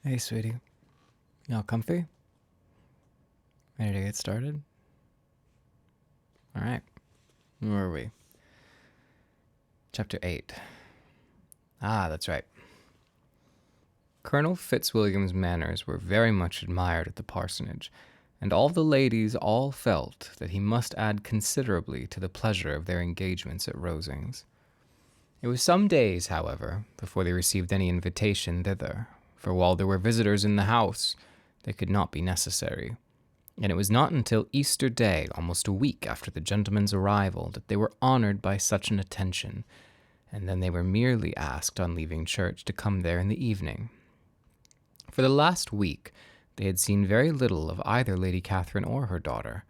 Hey, sweetie. Y'all comfy? Ready to get started? All right. Where are we? Chapter 8. That's right. Colonel Fitzwilliam's manners were very much admired at the parsonage, and all the ladies all felt that he must add considerably to the pleasure of their engagements at Rosings. It was some days, however, before they received any invitation thither, for while there were visitors in the house, they could not be necessary. And it was not until Easter Day, almost a week after the gentlemen's arrival, that they were honored by such an attention, and then they were merely asked on leaving church to come there in the evening. For the last week they had seen very little of either Lady Catherine or her daughter.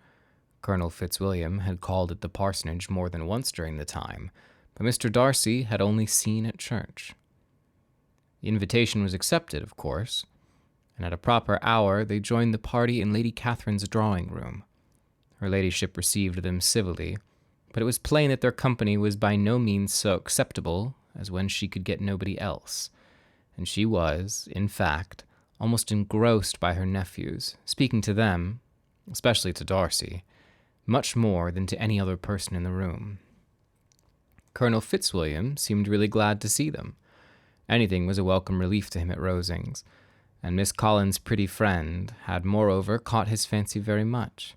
Colonel Fitzwilliam had called at the parsonage more than once during the time, but Mr. Darcy had only seen at church. The invitation was accepted, of course, and at a proper hour they joined the party in Lady Catherine's drawing-room. Her ladyship received them civilly, but it was plain that their company was by no means so acceptable as when she could get nobody else, and she was, in fact, almost engrossed by her nephews, speaking to them, especially to Darcy, much more than to any other person in the room. Colonel Fitzwilliam seemed really glad to see them. Anything was a welcome relief to him at Rosings, and Miss Collins's pretty friend had moreover caught his fancy very much.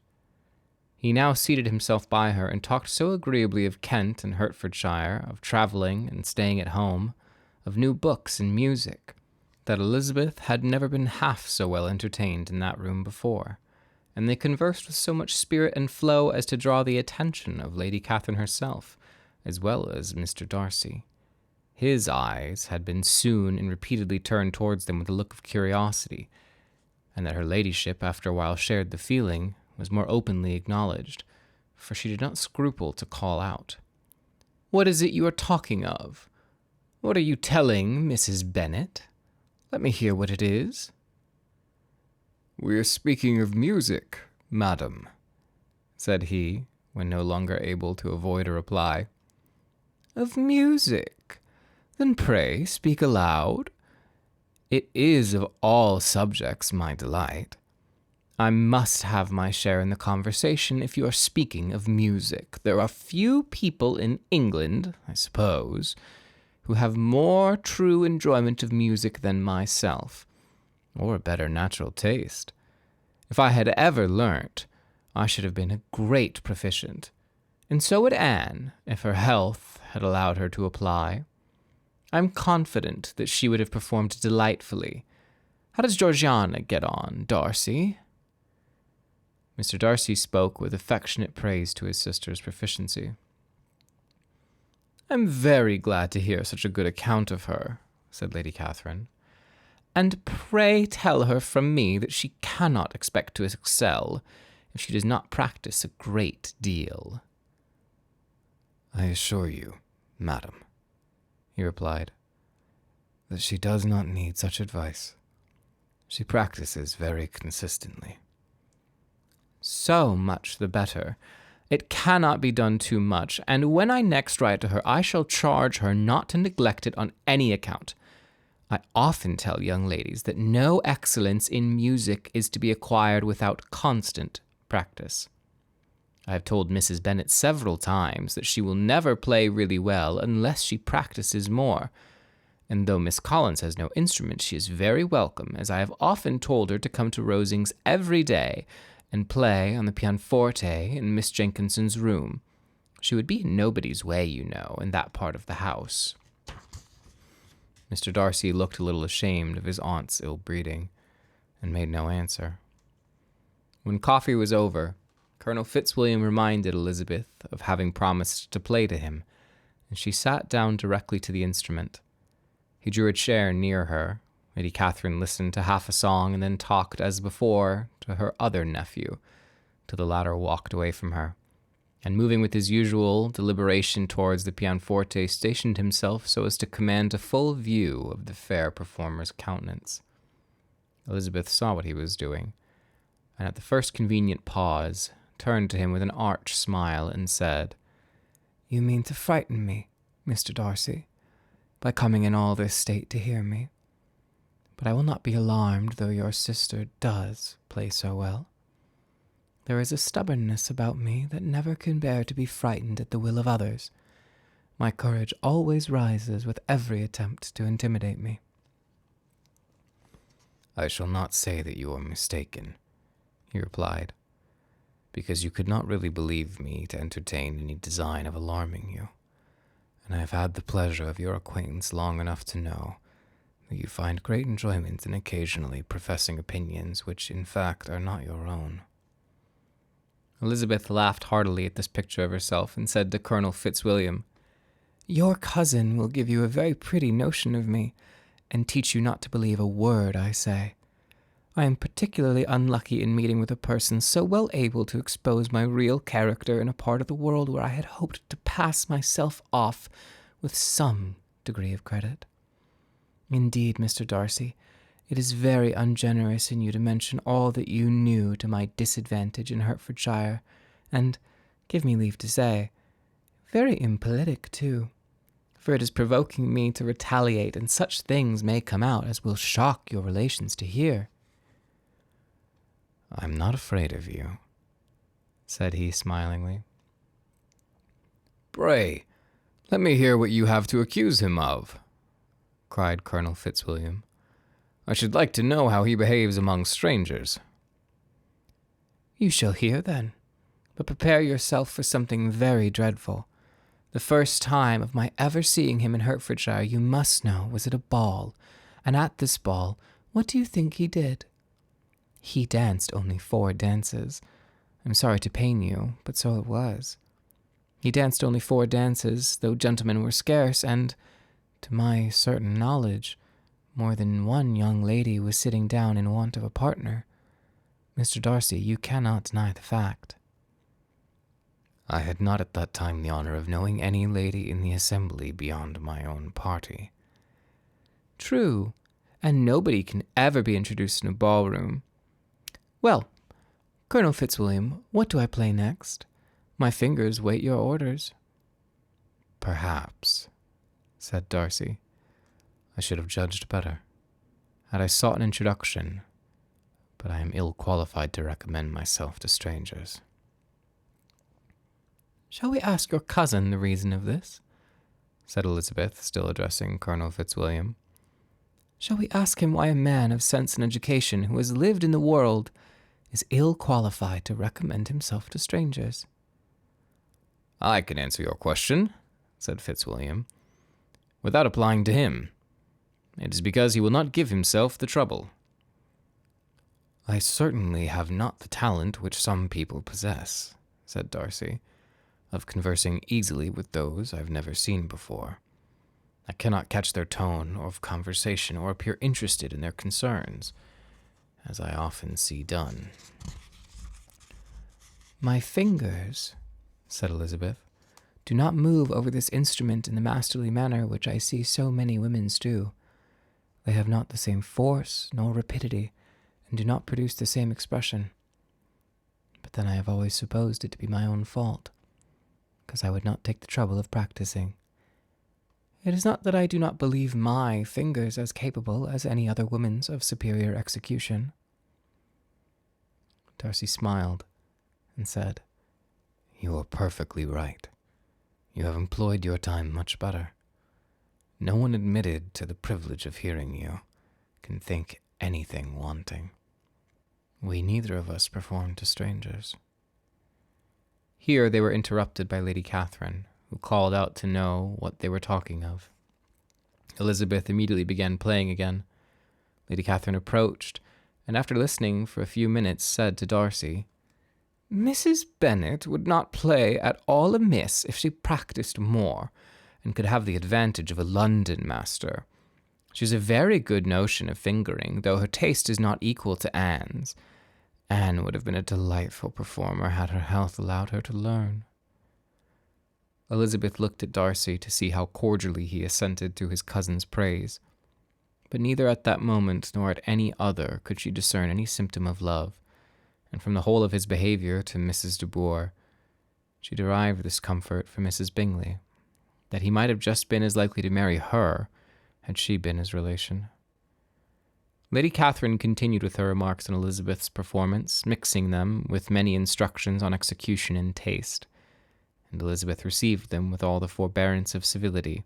He now seated himself by her and talked so agreeably of Kent and Hertfordshire, of travelling and staying at home, of new books and music, that Elizabeth had never been half so well entertained in that room before, and they conversed with so much spirit and flow as to draw the attention of Lady Catherine herself, as well as Mr. Darcy. His eyes had been soon and repeatedly turned towards them with a look of curiosity, and that her ladyship after a while shared the feeling was more openly acknowledged, for she did not scruple to call out, "What is it you are talking of? What are you telling Mrs. Bennet? Let me hear what it is." "We are speaking of music, madam," said he, when no longer able to avoid a reply. "Of music? Then pray speak aloud. It is of all subjects my delight. I must have my share in the conversation if you are speaking of music. There are few people in England, I suppose, who have more true enjoyment of music than myself, or a better natural taste. If I had ever learnt, I should have been a great proficient, and so would Anne, if her health had allowed her to apply. I am confident that she would have performed delightfully. How does Georgiana get on, Darcy?" Mr. Darcy spoke with affectionate praise to his sister's proficiency. "I am very glad to hear such a good account of her," said Lady Catherine. "And pray tell her from me that she cannot expect to excel if she does not practice a great deal." "I assure you, madam," he replied, "that she does not need such advice. She practices very consistently." "So much the better. It cannot be done too much, and when I next write to her, I shall charge her not to neglect it on any account. I often tell young ladies that no excellence in music is to be acquired without constant practice. I have told Mrs. Bennet several times that she will never play really well unless she practices more, and though Miss Collins has no instrument, she is very welcome, as I have often told her to come to Rosings every day and play on the pianoforte in Miss Jenkinson's room. She would be in nobody's way, you know, in that part of the house." Mr. Darcy looked a little ashamed of his aunt's ill-breeding, and made no answer. When coffee was over, Colonel Fitzwilliam reminded Elizabeth of having promised to play to him, and she sat down directly to the instrument. He drew a chair near her. Lady Catherine listened to half a song and then talked, as before, to her other nephew, till the latter walked away from her, and moving with his usual deliberation towards the pianoforte, stationed himself so as to command a full view of the fair performer's countenance. Elizabeth saw what he was doing, and at the first convenient pause, turned to him with an arch smile and said, "You mean to frighten me, Mr. Darcy, by coming in all this state to hear me. But I will not be alarmed, though your sister does play so well. There is a stubbornness about me that never can bear to be frightened at the will of others. My courage always rises with every attempt to intimidate me. I shall not say that you are mistaken, he replied, because you could not really believe me to entertain any design of alarming you, and I have had the pleasure of your acquaintance long enough to know that you find great enjoyment in occasionally professing opinions which, in fact, are not your own. Elizabeth laughed heartily at this picture of herself and said to Colonel Fitzwilliam, "Your cousin will give you a very pretty notion of me, and teach you not to believe a word I say. I am particularly unlucky in meeting with a person so well able to expose my real character in a part of the world where I had hoped to pass myself off with some degree of credit. Indeed, Mr. Darcy, it is very ungenerous in you to mention all that you knew to my disadvantage in Hertfordshire, and, give me leave to say, very impolitic too, for it is provoking me to retaliate, and such things may come out as will shock your relations to hear." "I am not afraid of you," said he smilingly. "Pray, let me hear what you have to accuse him of," cried Colonel Fitzwilliam. "I should like to know how he behaves among strangers." "You shall hear, then, but prepare yourself for something very dreadful. The first time of my ever seeing him in Hertfordshire, you must know, was at a ball, and at this ball, what do you think he did? He danced only 4 dances. I'm sorry to pain you, but so it was. He danced only 4 dances, though gentlemen were scarce, and, to my certain knowledge, more than one young lady was sitting down in want of a partner. Mr. Darcy, you cannot deny the fact." "I had not at that time the honor of knowing any lady in the assembly beyond my own party." "True, and nobody can ever be introduced in a ballroom. Well, Colonel Fitzwilliam, what do I play next? My fingers wait your orders." "Perhaps," said Darcy, "I should have judged better had I sought an introduction, but I am ill qualified to recommend myself to strangers." "Shall we ask your cousin the reason of this?" said Elizabeth, still addressing Colonel Fitzwilliam. "Shall we ask him why a man of sense and education who has lived in the world is ill qualified to recommend himself to strangers?" "I can answer your question," said Fitzwilliam, "without applying to him. It is because he will not give himself the trouble." "I certainly have not the talent which some people possess," said Darcy, "of conversing easily with those I have never seen before. I cannot catch their tone of conversation or appear interested in their concerns, as I often see done." "My fingers," said Elizabeth, "do not move over this instrument in the masterly manner which I see so many women's do. They have not the same force nor rapidity, and do not produce the same expression. But then I have always supposed it to be my own fault, because I would not take the trouble of practicing. It is not that I do not believe my fingers as capable as any other woman's of superior execution." Darcy smiled and said, "You are perfectly right. You have employed your time much better. No one admitted to the privilege of hearing you can think anything wanting. We neither of us perform to strangers." Here they were interrupted by Lady Catherine, who called out to know what they were talking of. Elizabeth immediately began playing again. Lady Catherine approached, and after listening for a few minutes, said to Darcy, "Mrs. Bennet would not play at all amiss if she practised more, and could have the advantage of a London master. She has a very good notion of fingering, though her taste is not equal to Anne's. Anne would have been a delightful performer had her health allowed her to learn." Elizabeth looked at Darcy to see how cordially he assented to his cousin's praise, but neither at that moment nor at any other could she discern any symptom of love, and from the whole of his behavior to Mrs. de Bourgh, she derived this comfort from Mrs. Bingley, that he might have just been as likely to marry her had she been his relation. Lady Catherine continued with her remarks on Elizabeth's performance, mixing them with many instructions on execution and taste, and Elizabeth received them with all the forbearance of civility,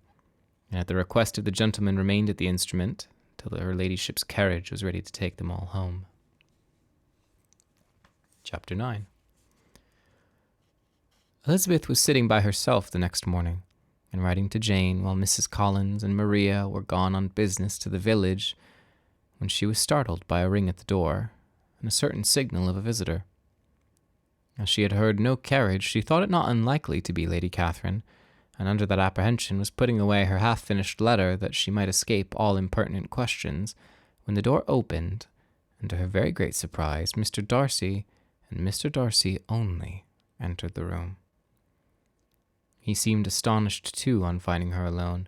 and at the request of the gentleman remained at the instrument till her ladyship's carriage was ready to take them all home. Chapter 9. Elizabeth was sitting by herself the next morning, and writing to Jane while Mrs. Collins and Maria were gone on business to the village, when she was startled by a ring at the door, and a certain signal of a visitor. As she had heard no carriage, she thought it not unlikely to be Lady Catherine, and under that apprehension was putting away her half-finished letter that she might escape all impertinent questions, when the door opened, and to her very great surprise, Mr. Darcy, and Mr. Darcy only, entered the room. He seemed astonished, too, on finding her alone,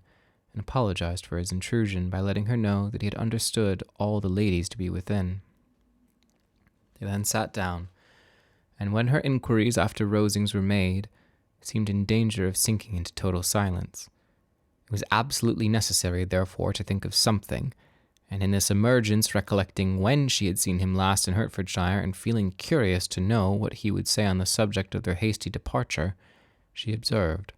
and apologized for his intrusion by letting her know that he had understood all the ladies to be within. They then sat down, and when her inquiries after Rosings were made, seemed in danger of sinking into total silence. It was absolutely necessary, therefore, to think of something, and in this emergence, recollecting when she had seen him last in Hertfordshire, and feeling curious to know what he would say on the subject of their hasty departure, she observed,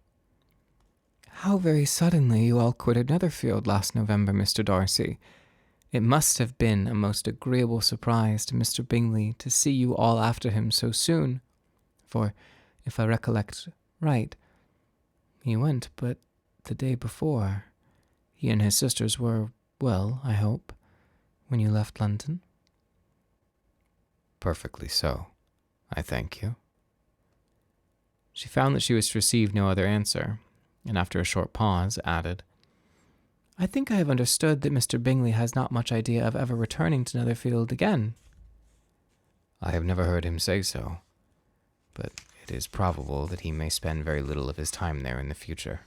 "How very suddenly you all quitted Netherfield last November, Mr. Darcy. It must have been a most agreeable surprise to Mr. Bingley to see you all after him so soon, for, if I recollect right, he went but the day before. He and his sisters were well, I hope, when you left London?" "Perfectly so, I thank you." She found that she was to receive no other answer, and after a short pause added, "I think I have understood that Mr. Bingley has not much idea of ever returning to Netherfield again." "I have never heard him say so, but it is probable that he may spend very little of his time there in the future.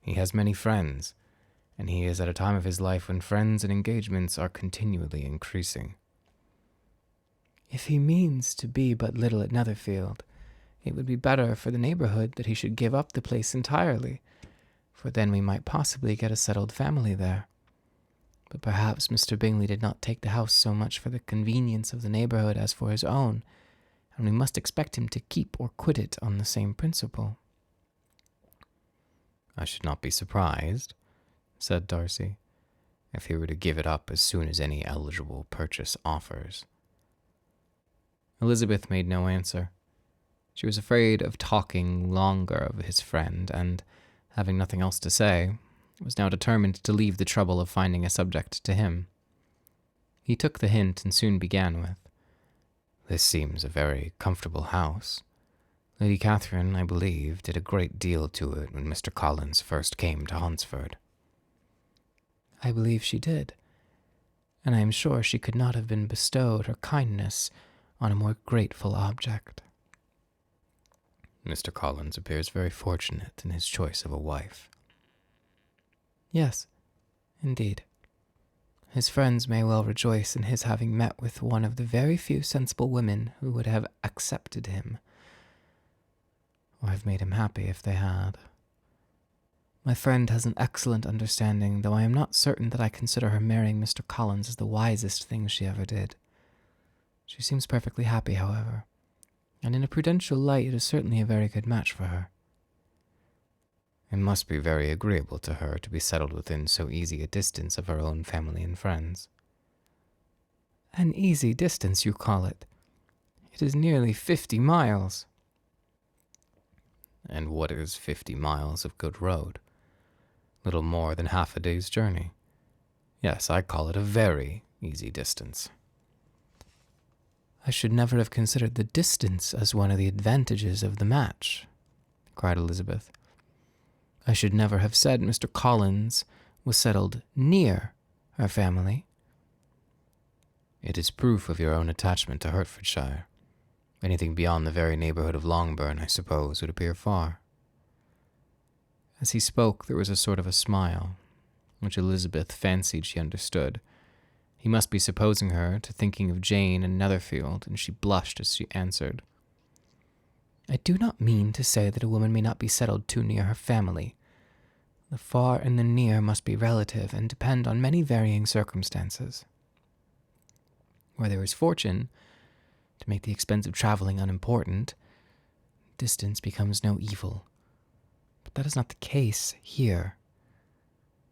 He has many friends, and he is at a time of his life when friends and engagements are continually increasing." "If he means to be but little at Netherfield, it would be better for the neighborhood that he should give up the place entirely, for then we might possibly get a settled family there. But perhaps Mr. Bingley did not take the house so much for the convenience of the neighborhood as for his own, and we must expect him to keep or quit it on the same principle." "I should not be surprised," said Darcy, "if he were to give it up as soon as any eligible purchase offers." Elizabeth made no answer. She was afraid of talking longer of his friend, and, having nothing else to say, was now determined to leave the trouble of finding a subject to him. He took the hint and soon began with, "This seems a very comfortable house. Lady Catherine, I believe, did a great deal to it when Mr. Collins first came to Hunsford." "I believe she did, and I am sure she could not have been bestowed her kindness on a more grateful object." "Mr. Collins appears very fortunate in his choice of a wife." "Yes, indeed. His friends may well rejoice in his having met with one of the very few sensible women who would have accepted him, or have made him happy if they had. My friend has an excellent understanding, though I am not certain that I consider her marrying Mr. Collins as the wisest thing she ever did. She seems perfectly happy, however, and in a prudential light it is certainly a very good match for her." "It must be very agreeable to her to be settled within so easy a distance of her own family and friends." "An easy distance, you call it? It is nearly 50 miles. "And what is 50 miles of good road? Little more than half a day's journey. Yes, I call it a very easy distance." "I should never have considered the distance as one of the advantages of the match," cried Elizabeth. "I should never have said Mr. Collins was settled near her family." "It is proof of your own attachment to Hertfordshire. Anything beyond the very neighborhood of Longbourn, I suppose, would appear far." As he spoke, there was a sort of a smile, which Elizabeth fancied she understood. He must be supposing her to thinking of Jane and Netherfield, and she blushed as she answered, "I do not mean to say that a woman may not be settled too near her family. The far and the near must be relative and depend on many varying circumstances." Where there is fortune, to make the expense of traveling unimportant, distance becomes no evil. But that is not the case here.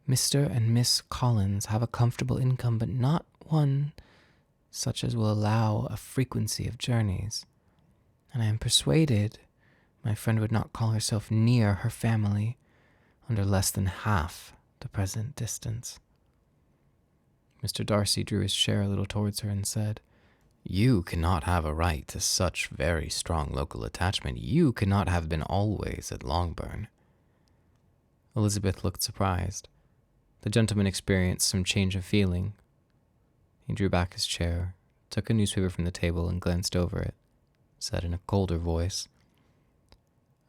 Mr. and Miss Collins have a comfortable income, but not one such as will allow a frequency of journeys. And I am persuaded my friend would not call herself near her family under less than half the present distance. Mr. Darcy drew his chair a little towards her and said, "You cannot have a right to such very strong local attachment. You cannot have been always at Longbourn." Elizabeth looked surprised. The gentleman experienced some change of feeling. He drew back his chair, took a newspaper from the table and glanced over it, said in a colder voice,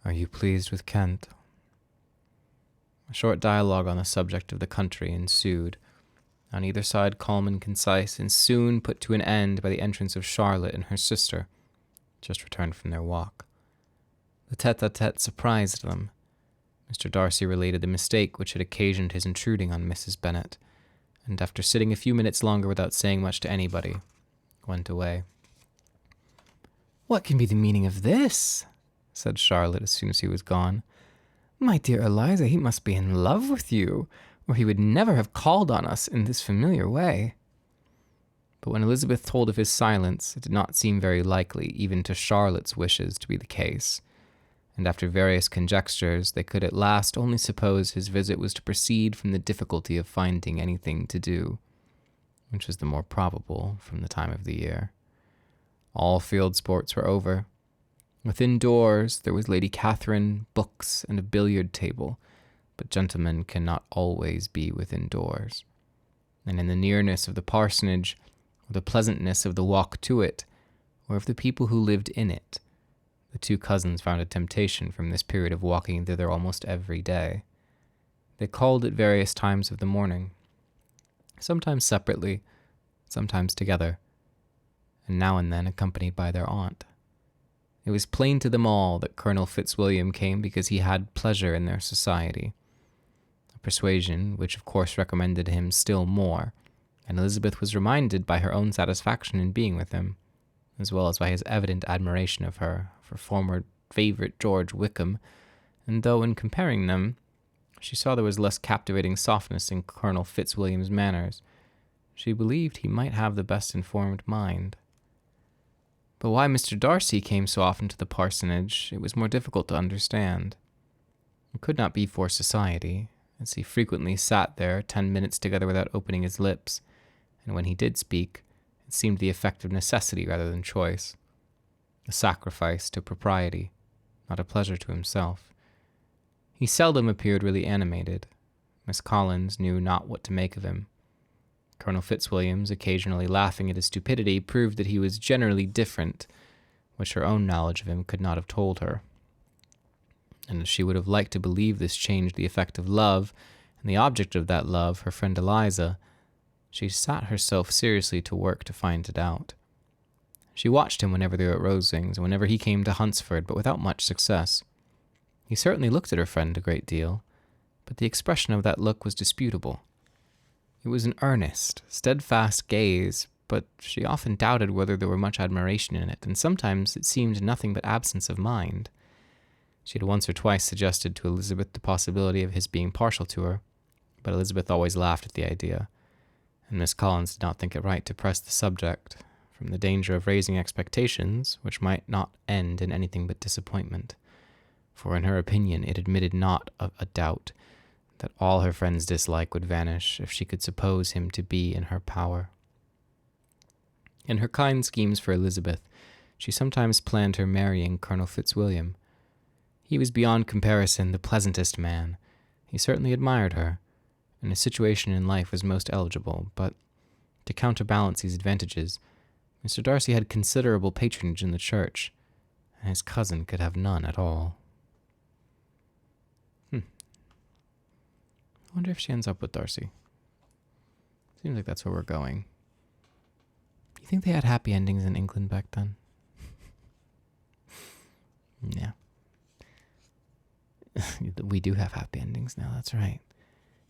"Are you pleased with Kent?" A short dialogue on the subject of the country ensued, on either side calm and concise, and soon put to an end by the entrance of Charlotte and her sister, just returned from their walk. The tete-a-tete surprised them. Mr. Darcy related the mistake which had occasioned his intruding on Mrs. Bennet, and after sitting a few minutes longer without saying much to anybody, went away. "What can be the meaning of this?" said Charlotte as soon as he was gone. "My dear Eliza, he must be in love with you, or he would never have called on us in this familiar way." But when Elizabeth told of his silence, it did not seem very likely, even to Charlotte's wishes, to be the case, and after various conjectures, they could at last only suppose his visit was to proceed from the difficulty of finding anything to do, which was the more probable from the time of the year. All field sports were over. Within doors there was Lady Catherine, books, and a billiard table, but gentlemen cannot always be within doors. And in the nearness of the parsonage, or the pleasantness of the walk to it, or of the people who lived in it, the two cousins found a temptation from this period of walking thither almost every day. They called at various times of the morning, sometimes separately, sometimes together, and now and then accompanied by their aunt. It was plain to them all that Colonel Fitzwilliam came because he had pleasure in their society, a persuasion which of course recommended him still more, and Elizabeth was reminded by her own satisfaction in being with him, as well as by his evident admiration of her for former favourite George Wickham, and though in comparing them she saw there was less captivating softness in Colonel Fitzwilliam's manners, she believed he might have the best informed mind. But why Mr. Darcy came so often to the parsonage, it was more difficult to understand. It could not be for society, as he frequently sat there 10 minutes together without opening his lips, and when he did speak, it seemed the effect of necessity rather than choice, a sacrifice to propriety, not a pleasure to himself. He seldom appeared really animated. Miss Collins knew not what to make of him. Colonel Fitzwilliam's occasionally laughing at his stupidity proved that he was generally different, which her own knowledge of him could not have told her. And as she would have liked to believe this changed the effect of love, and the object of that love, her friend Eliza, she sat herself seriously to work to find it out. She watched him whenever they were at Rosings, and whenever he came to Hunsford, but without much success. He certainly looked at her friend a great deal, but the expression of that look was disputable. It was an earnest, steadfast gaze, but she often doubted whether there were much admiration in it, and sometimes it seemed nothing but absence of mind. She had once or twice suggested to Elizabeth the possibility of his being partial to her, but Elizabeth always laughed at the idea, and Miss Collins did not think it right to press the subject, from the danger of raising expectations which might not end in anything but disappointment, for in her opinion it admitted not of a doubt that all her friend's dislike would vanish if she could suppose him to be in her power. In her kind schemes for Elizabeth, she sometimes planned her marrying Colonel Fitzwilliam. He was beyond comparison the pleasantest man. He certainly admired her, and his situation in life was most eligible, but to counterbalance these advantages, Mr. Darcy had considerable patronage in the church, and his cousin could have none at all. I wonder if she ends up with Darcy. Seems like that's where we're going. Do you think they had happy endings in England back then? Yeah. We do have happy endings now, that's right.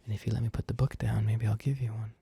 And if you let me put the book down, maybe I'll give you one.